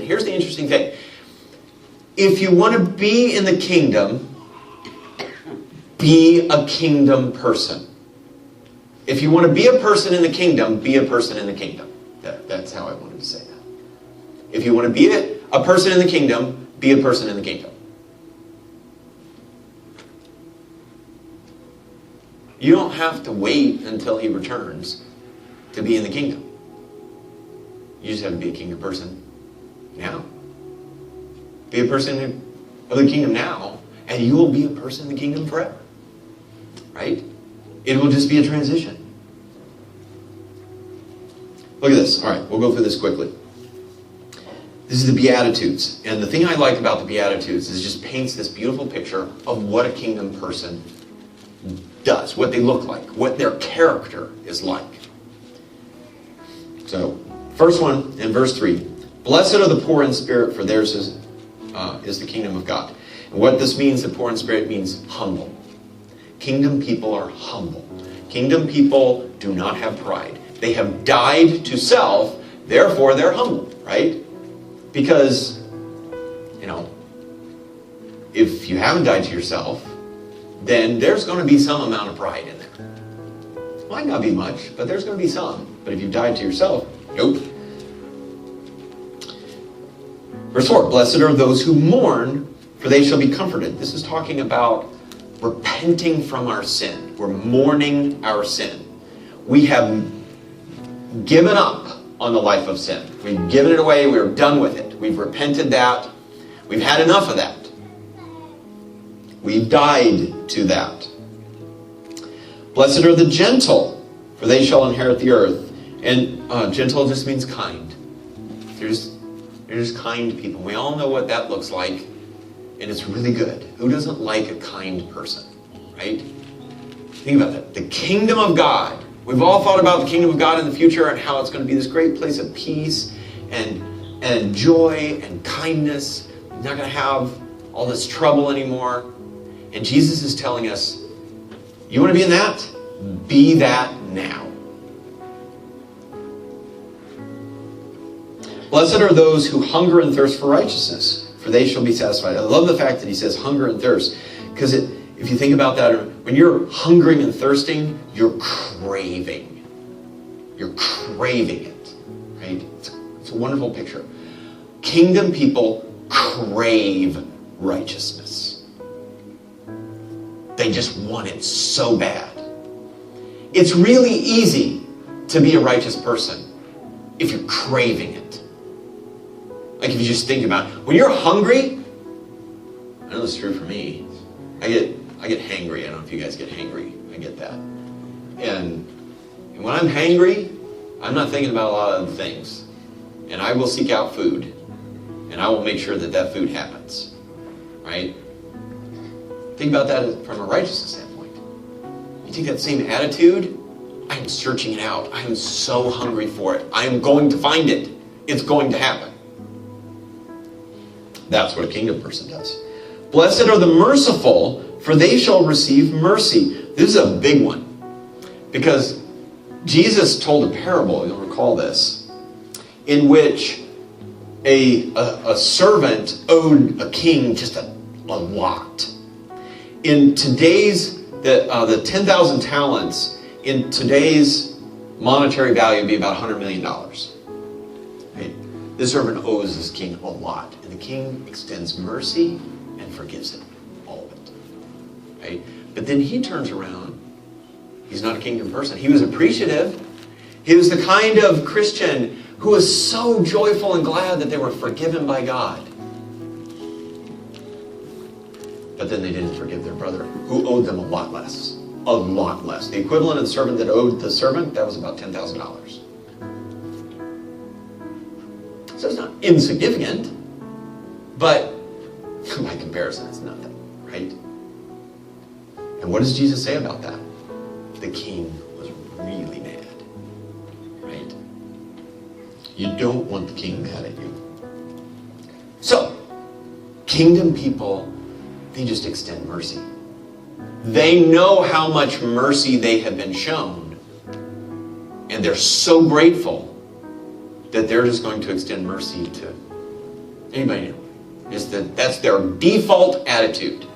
here's the interesting thing. If you want to be in the kingdom, be a kingdom person. If you want to be a person in the kingdom, be a person in the kingdom. That's how I wanted to say that. If you want to be a person in the kingdom, be a person in the kingdom. You don't have to wait until he returns to be in the kingdom. You just have to be a kingdom person now. Be a person of the kingdom now, and you will be a person in the kingdom forever. Right? It will just be a transition. Look at this. All right, we'll go through this quickly. This is the Beatitudes. And the thing I like about the Beatitudes is it just paints this beautiful picture of what a kingdom person does, what they look like, what their character is like. So, first one in verse 3. Blessed are the poor in spirit, for theirs is the kingdom of God. And what this means, the poor in spirit, means humble. Kingdom people are humble. Kingdom people do not have pride. They have died to self, therefore they're humble, right? Because, if you haven't died to yourself, then there's going to be some amount of pride in there. Might not be much, but there's going to be some. But if you've died to yourself, nope. Verse 4, blessed are those who mourn, for they shall be comforted. This is talking about repenting from our sin. We're mourning our sin. We have given up on the life of sin. We've given it away. We're done with it. We've repented that. We've had enough of that. We've died to that. Blessed are the gentle, for they shall inherit the earth. And gentle just means kind. They're just kind people. We all know what that looks like. And it's really good. Who doesn't like a kind person? Right? Think about that. The kingdom of God. We've all thought about the kingdom of God in the future and how it's going to be this great place of peace and joy and kindness. We're not going to have all this trouble anymore. And Jesus is telling us, you want to be in that? Be that now. Blessed are those who hunger and thirst for righteousness, for they shall be satisfied. I love the fact that he says hunger and thirst, because if you think about that, when you're hungering and thirsting, you're craving. You're craving it, right? It's a wonderful picture. Kingdom people crave righteousness. They just want it so bad. It's really easy to be a righteous person if you're craving it. Like if you just think about it. When you're hungry, I know this is true for me. I get hangry. I don't know if you guys get hangry. I get that. And when I'm hangry, I'm not thinking about a lot of other things. And I will seek out food. And I will make sure that that food happens. Right? Think about that from a righteousness standpoint. You take that same attitude, I am searching it out. I am so hungry for it. I am going to find it. It's going to happen. That's what a kingdom person does. Blessed are the merciful, for they shall receive mercy. This is a big one. Because Jesus told a parable, you'll recall this, in which a servant owed a king just a lot. In today's, the 10,000 talents, in today's monetary value would be about $100 million. Right? This servant owes this king a lot. And the king extends mercy and forgives him all of it. Right? But then he turns around. He's not a kingdom person. He was appreciative. He was the kind of Christian who was so joyful and glad that they were forgiven by God. But then they didn't forgive their brother, who owed them a lot less. A lot less. The equivalent of the servant that owed the servant, that was about $10,000. So it's not insignificant, but by comparison, it's nothing, right? And what does Jesus say about that? The king was really mad, right? You don't want the king mad at you. So, kingdom people, they just extend mercy. They know how much mercy they have been shown, and they're so grateful that they're just going to extend mercy to Anybody know? That's their default attitude.